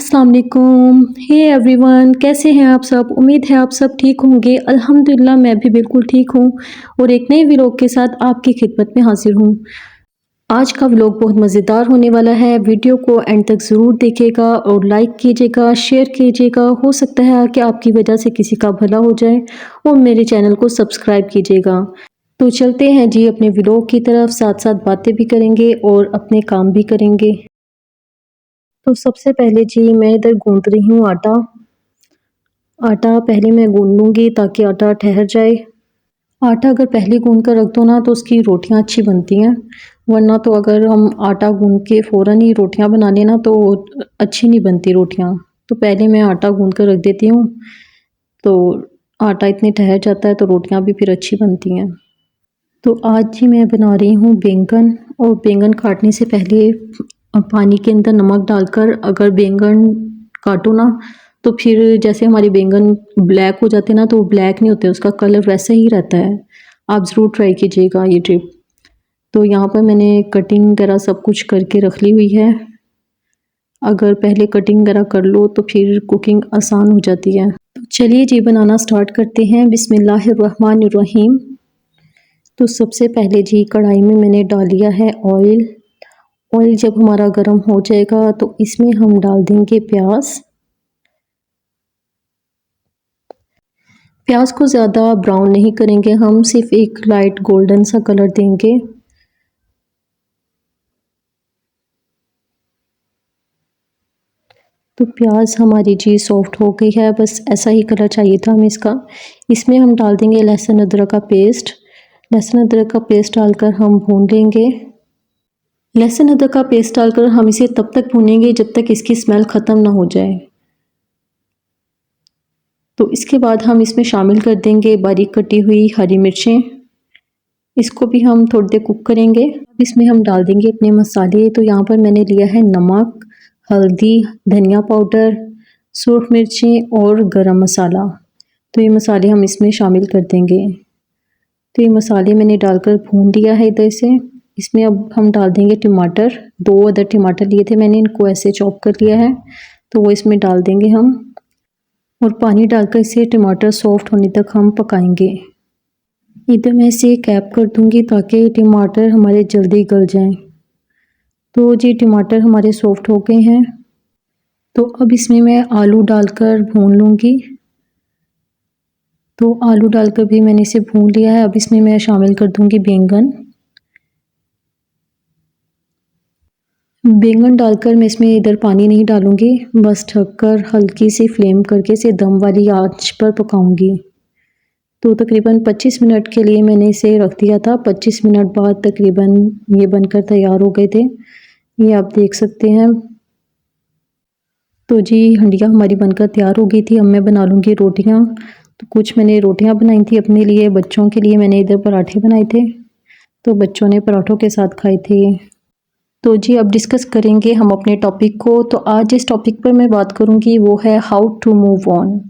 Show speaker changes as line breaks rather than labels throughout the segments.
अस्सलाम वालेकुम। Hey everyone, कैसे हैं आप सब? उम्मीद है आप सब ठीक होंगे। अल्हम्दुलिल्लाह मैं भी बिल्कुल ठीक हूँ और एक नए व्लॉग के साथ आपकी खिदमत में हाजिर हूँ। आज का व्लॉग बहुत मज़ेदार होने वाला है। वीडियो को एंड तक ज़रूर देखिएगा और लाइक कीजिएगा, शेयर कीजिएगा। हो सकता है कि आपकी वजह से किसी का भला हो जाए और मेरे चैनल को सब्सक्राइब कीजिएगा। तो चलते हैं जी अपने व्लॉग की तरफ, साथ साथ बातें भी करेंगे और अपने काम भी करेंगे। तो सबसे पहले जी मैं इधर गूंद रही हूँ आटा। आटा पहले मैं गूंद लूँगी ताकि आटा ठहर जाए। आटा अगर पहले गूंद कर रख दो ना तो उसकी रोटियां अच्छी बनती हैं, वरना तो अगर हम आटा गूंद के फ़ौरन ही रोटियां बना लेना तो अच्छी नहीं बनती रोटियां। तो पहले मैं आटा गूंद कर रख देती हूँ, तो आटा इतने ठहर जाता है तो रोटियां भी फिर अच्छी बनती हैं। तो आज जी मैं बना रही हूँ बैंगन, और बैंगन काटने से पहले पानी के अंदर नमक डालकर अगर बैंगन काटो ना तो फिर जैसे हमारे बैंगन ब्लैक हो जाते हैं ना, तो वो ब्लैक नहीं होते, उसका कलर वैसा ही रहता है। आप ज़रूर ट्राई कीजिएगा ये टिप। तो यहाँ पर मैंने कटिंग वगैरह सब कुछ करके रख ली हुई है। अगर पहले कटिंग वगैरह कर लो तो फिर कुकिंग आसान हो जाती है। तो चलिए जी बनाना स्टार्ट करते हैं। बिस्मिल्लाहिर्रहमानिर्रहीम। तो सबसे पहले जी कढ़ाई में मैंने डाल लिया है ऑयल। ऑयल जब हमारा गर्म हो जाएगा तो इसमें हम डाल देंगे प्याज। प्याज को ज़्यादा ब्राउन नहीं करेंगे हम, सिर्फ एक लाइट गोल्डन सा कलर देंगे। तो प्याज हमारी जी सॉफ्ट हो गई है, बस ऐसा ही कलर चाहिए था हमें इसका। इसमें हम डाल देंगे लहसुन अदरक का पेस्ट। लहसुन अदरक का पेस्ट डालकर हम भून लेंगे। लहसुन अदरक का पेस्ट डालकर हम इसे तब तक भूनेंगे जब तक इसकी स्मेल ख़त्म ना हो जाए। तो इसके बाद हम इसमें शामिल कर देंगे बारीक कटी हुई हरी मिर्चें। इसको भी हम थोड़ी देर कुक करेंगे। अब इसमें हम डाल देंगे अपने मसाले। तो यहाँ पर मैंने लिया है नमक, हल्दी, धनिया पाउडर, सूरख मिर्चें और गरम मसाला। तो ये मसाले हम इसमें शामिल कर देंगे। तो ये मसाले मैंने डालकर भून लिया है इधर से। इसमें अब हम डाल देंगे टमाटर। 2 अदर टमाटर लिए थे मैंने, इनको ऐसे चॉप कर लिया है, तो वो इसमें डाल देंगे हम, और पानी डालकर इसे टमाटर सॉफ्ट होने तक हम पकाएंगे। इधर मैं इसे कैप कर दूंगी ताकि टमाटर हमारे जल्दी गल जाएं। तो जी टमाटर हमारे सॉफ्ट हो गए हैं। तो अब इसमें मैं आलू डालकर भून लूँगी। तो आलू डालकर भी मैंने इसे भून लिया है। अब इसमें मैं शामिल कर दूंगी बैंगन। बैंगन डालकर मैं इसमें इधर पानी नहीं डालूंगी, बस ढककर हल्की सी फ्लेम करके इसे दम वाली आंच पर पकाऊंगी। तो तकरीबन 25 मिनट के लिए मैंने इसे रख दिया था। 25 मिनट बाद तकरीबन ये बनकर तैयार हो गए थे, ये आप देख सकते हैं। तो जी हंडिया हमारी बनकर तैयार हो गई थी। अब मैं बना लूँगी रोटियाँ। तो कुछ मैंने रोटियाँ बनाई थी अपने लिए, बच्चों के लिए मैंने इधर पराठे बनाए थे, तो बच्चों ने पराठों के साथ खाए थे। तो जी अब डिस्कस करेंगे हम अपने टॉपिक को। तो आज जिस टॉपिक पर मैं बात करूँगी वो है हाउ टू मूव ऑन।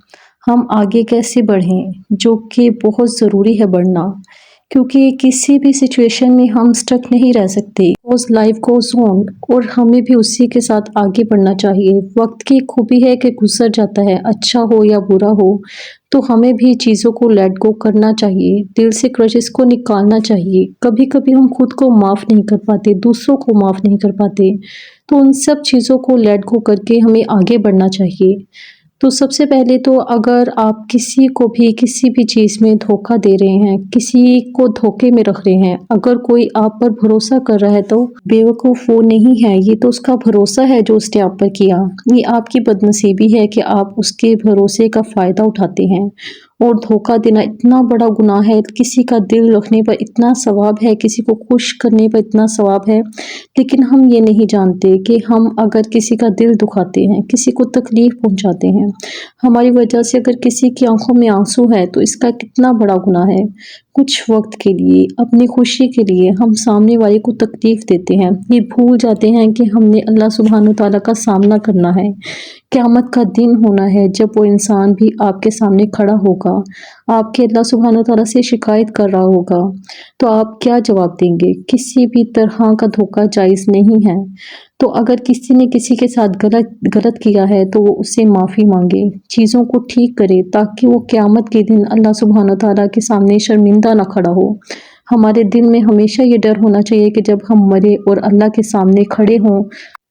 हम आगे कैसे बढ़ें, जो कि बहुत ज़रूरी है बढ़ना, क्योंकि किसी भी सिचुएशन में हम स्टक नहीं रह सकते। उस लाइफ गोज़ ऑन और हमें भी उसी के साथ आगे बढ़ना चाहिए। वक्त की खूबी है कि गुजर जाता है, अच्छा हो या बुरा हो, तो हमें भी चीज़ों को लेट गो करना चाहिए, दिल से क्रशेस को निकालना चाहिए। कभी कभी हम खुद को माफ़ नहीं कर पाते, दूसरों को माफ़ नहीं कर पाते, तो उन सब चीज़ों को लेट गो करके हमें आगे बढ़ना चाहिए। तो सबसे पहले तो अगर आप किसी को भी किसी भी चीज़ में धोखा दे रहे हैं, किसी को धोखे में रख रहे हैं, अगर कोई आप पर भरोसा कर रहा है तो बेवकूफ़ वो नहीं है, ये तो उसका भरोसा है जो उसने आप पर किया। ये आपकी बदनसीबी है कि आप उसके भरोसे का फ़ायदा उठाते हैं। और धोखा देना इतना बड़ा गुनाह है, किसी का दिल रखने पर इतना सवाब है, किसी को खुश करने पर इतना सवाब है, लेकिन हम ये नहीं जानते कि हम अगर किसी का दिल दुखाते हैं, किसी को तकलीफ़ पहुंचाते हैं, हमारी वजह से अगर किसी की आंखों में आंसू है, तो इसका कितना बड़ा गुनाह है। कुछ वक्त के लिए, अपनी खुशी के लिए हम सामने वाले को तकलीफ़ देते हैं, ये भूल जाते हैं कि हमने अल्लाह सुब्हान व तआला का सामना करना है। क़यामत का दिन होना है जब वो इंसान भी आपके सामने खड़ा होगा, आपके अल्लाह सुब्हान व तआला से शिकायत कर रहा होगा, तो आप क्या जवाब देंगे? किसी भी तरह का धोखा जायज़ नहीं है। تو اگر کسی نے کسی کے ساتھ غلط کیا ہے تو وہ اس سے معافی مانگے، چیزوں کو ٹھیک کرے، تاکہ وہ قیامت کے دن اللہ سبحانہ تعالیٰ کے سامنے شرمندہ نہ کھڑا ہو۔ ہمارے دل میں ہمیشہ یہ ڈر ہونا چاہیے کہ جب ہم مرے اور اللہ کے سامنے کھڑے ہوں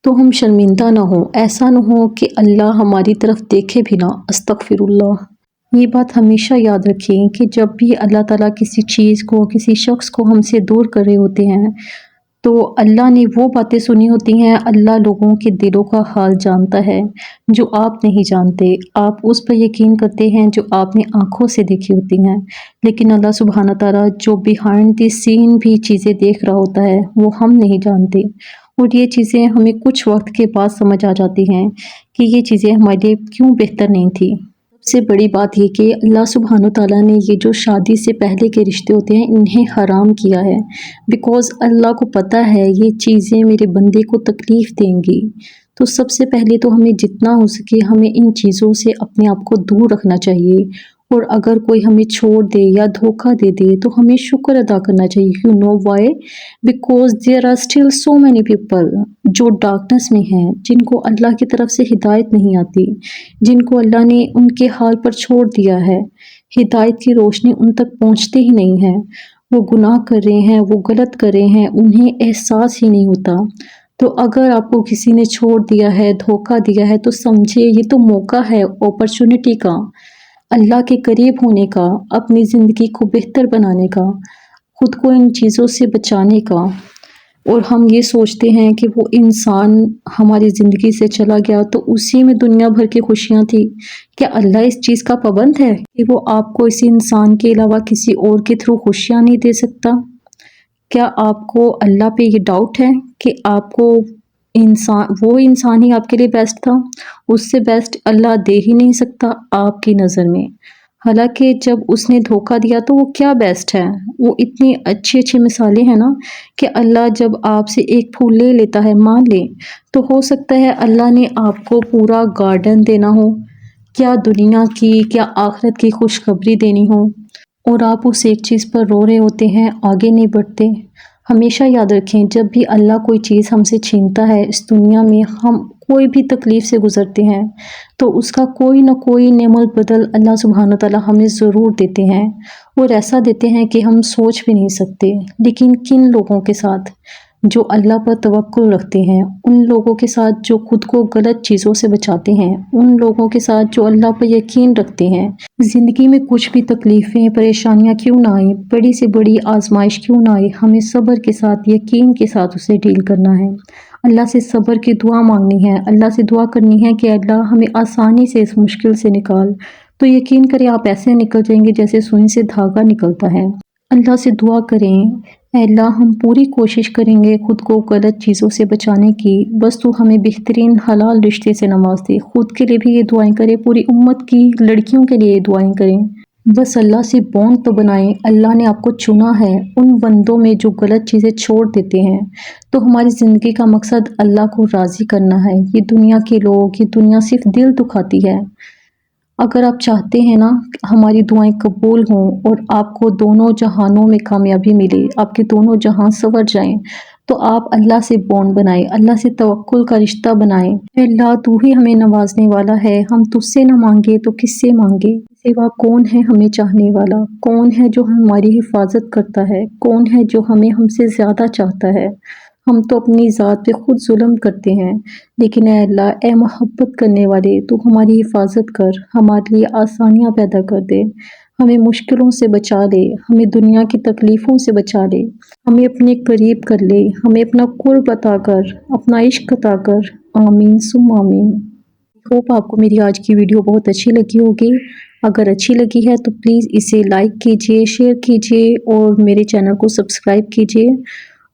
تو ہم شرمندہ نہ ہوں، ایسا نہ ہو کہ اللہ ہماری طرف دیکھے بھی نہ۔ استغفر اللہ۔ یہ بات ہمیشہ یاد رکھیں کہ جب بھی اللہ تعالیٰ کسی چیز کو، کسی شخص کو ہم سے دور کر رہے ہوتے ہیں تو اللہ نے وہ باتیں سنی ہوتی ہیں۔ اللہ لوگوں کے دلوں کا حال جانتا ہے جو آپ نہیں جانتے۔ آپ اس پر یقین کرتے ہیں جو آپ نے آنکھوں سے دیکھی ہوتی ہیں، لیکن اللہ سبحانہ تعالیٰ جو بیہائنڈ دی سین بھی چیزیں دیکھ رہا ہوتا ہے وہ ہم نہیں جانتے، اور یہ چیزیں ہمیں کچھ وقت کے بعد سمجھ آ جاتی ہیں کہ یہ چیزیں ہمارے لیے کیوں بہتر نہیں تھیں۔ سب سے بڑی بات یہ کہ اللہ سبحانہ تعالیٰ نے یہ جو شادی سے پہلے کے رشتے ہوتے ہیں انہیں حرام کیا ہے، بیکاز اللہ کو پتہ ہے یہ چیزیں میرے بندے کو تکلیف دیں گی۔ تو سب سے پہلے تو ہمیں جتنا ہو سکے ہمیں ان چیزوں سے اپنے آپ کو دور رکھنا چاہیے، اور اگر کوئی ہمیں چھوڑ دے یا دھوکہ دے دے تو ہمیں شکر ادا کرنا چاہیے۔ You know why? Because there are still so many people جو ڈارکنس میں ہیں، جن کو اللہ کی طرف سے ہدایت نہیں آتی، جن کو اللہ نے ان کے حال پر چھوڑ دیا ہے، ہدایت کی روشنی ان تک پہنچتے ہی نہیں ہے، وہ گناہ کر رہے ہیں، وہ غلط کر رہے ہیں، انہیں احساس ہی نہیں ہوتا۔ تو اگر آپ کو کسی نے چھوڑ دیا ہے، دھوکہ دیا ہے، تو سمجھے یہ تو موقع ہے اپرچونٹی کا، اللہ کے قریب ہونے کا، اپنی زندگی کو بہتر بنانے کا، خود کو ان چیزوں سے بچانے کا۔ اور ہم یہ سوچتے ہیں کہ وہ انسان ہماری زندگی سے چلا گیا تو اسی میں دنیا بھر کی خوشیاں تھیں۔ کیا اللہ اس چیز کا پابند ہے کہ وہ آپ کو اسی انسان کے علاوہ کسی اور کے تھرو خوشیاں نہیں دے سکتا؟ کیا آپ کو اللہ پہ یہ ڈاؤٹ ہے کہ آپ کو وہ انسان ہی آپ کے لیے بیسٹ تھا؟ اس سے بیسٹ اللہ دے ہی نہیں سکتا آپ کی نظر میں، حالانکہ جب اس نے دھوکہ دیا تو وہ کیا بیسٹ ہے؟ وہ اتنی اچھی اچھی مثالیں ہیں نا کہ اللہ جب آپ سے ایک پھول لے لیتا ہے، مان لے، تو ہو سکتا ہے اللہ نے آپ کو پورا گارڈن دینا ہو، کیا دنیا کی، کیا آخرت کی خوشخبری دینی ہو، اور آپ اس ایک چیز پر رو رہے ہوتے ہیں، آگے نہیں بڑھتے۔ ہمیشہ یاد رکھیں جب بھی اللہ کوئی چیز ہم سے چھینتا ہے، اس دنیا میں ہم کوئی بھی تکلیف سے گزرتے ہیں تو اس کا کوئی نہ کوئی نعم البدل اللہ سبحانہ تعالیٰ ہمیں ضرور دیتے ہیں، اور ایسا دیتے ہیں کہ ہم سوچ بھی نہیں سکتے۔ لیکن کن لوگوں کے ساتھ؟ جو اللہ پر توکل رکھتے ہیں، ان لوگوں کے ساتھ جو خود کو غلط چیزوں سے بچاتے ہیں، ان لوگوں کے ساتھ جو اللہ پر یقین رکھتے ہیں۔ زندگی میں کچھ بھی تکلیفیں، پریشانیاں کیوں نہ آئیں، بڑی سے بڑی آزمائش کیوں نہ آئے، ہمیں صبر کے ساتھ، یقین کے ساتھ اسے ڈیل کرنا ہے۔ اللہ سے صبر کی دعا مانگنی ہے، اللہ سے دعا کرنی ہے کہ اللہ ہمیں آسانی سے اس مشکل سے نکال۔ تو یقین کریں آپ ایسے نکل جائیں گے جیسے سوئی سے دھاگا نکلتا ہے۔ اللہ سے دعا کریں، اے اللہ ہم پوری کوشش کریں گے خود کو غلط چیزوں سے بچانے کی، بس تو ہمیں بہترین حلال رشتے سے نواز دے۔ خود کے لیے بھی یہ دعائیں کریں، پوری امت کی لڑکیوں کے لیے یہ دعائیں کریں۔ بس اللہ سے بونڈ تو بنائیں، اللہ نے آپ کو چنا ہے ان بندوں میں جو غلط چیزیں چھوڑ دیتے ہیں۔ تو ہماری زندگی کا مقصد اللہ کو راضی کرنا ہے۔ یہ دنیا کے لوگ، یہ دنیا صرف دل دکھاتی ہے۔ اگر آپ چاہتے ہیں نا ہماری دعائیں قبول ہوں اور آپ کو دونوں جہانوں میں کامیابی ملے، آپ کے دونوں جہاں سنور جائیں، تو آپ اللہ سے بونڈ بنائیں، اللہ سے توکل کا رشتہ بنائیں۔ اے اللہ تو ہی ہمیں نوازنے والا ہے، ہم تجھ سے نہ مانگے تو کس سے مانگے؟ سوا کون ہے ہمیں چاہنے والا؟ کون ہے جو ہماری حفاظت کرتا ہے؟ کون ہے جو ہم سے زیادہ چاہتا ہے؟ ہم تو اپنی ذات پہ خود ظلم کرتے ہیں، لیکن اے اللہ، اے محبت کرنے والے، تو ہماری حفاظت کر، ہمارے لیے آسانیاں پیدا کر دے، ہمیں مشکلوں سے بچا لے، ہمیں دنیا کی تکلیفوں سے بچا لے، ہمیں اپنے قریب کر لے، ہمیں اپنا قرب عطا کر، اپنا عشق عطا کر۔ آمین ثم آمین۔ ہوپ آپ کو میری آج کی ویڈیو بہت اچھی لگی ہوگی۔ اگر اچھی لگی ہے تو پلیز اسے لائک کیجئے، شیئر کیجئے، اور میرے چینل کو سبسکرائب کیجئے،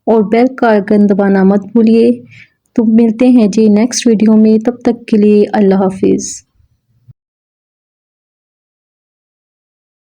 اور بیل کا آئیکن دبانا مت بھولیے۔ تو ملتے ہیں جی نیکسٹ ویڈیو میں، تب تک کے لیے اللہ حافظ۔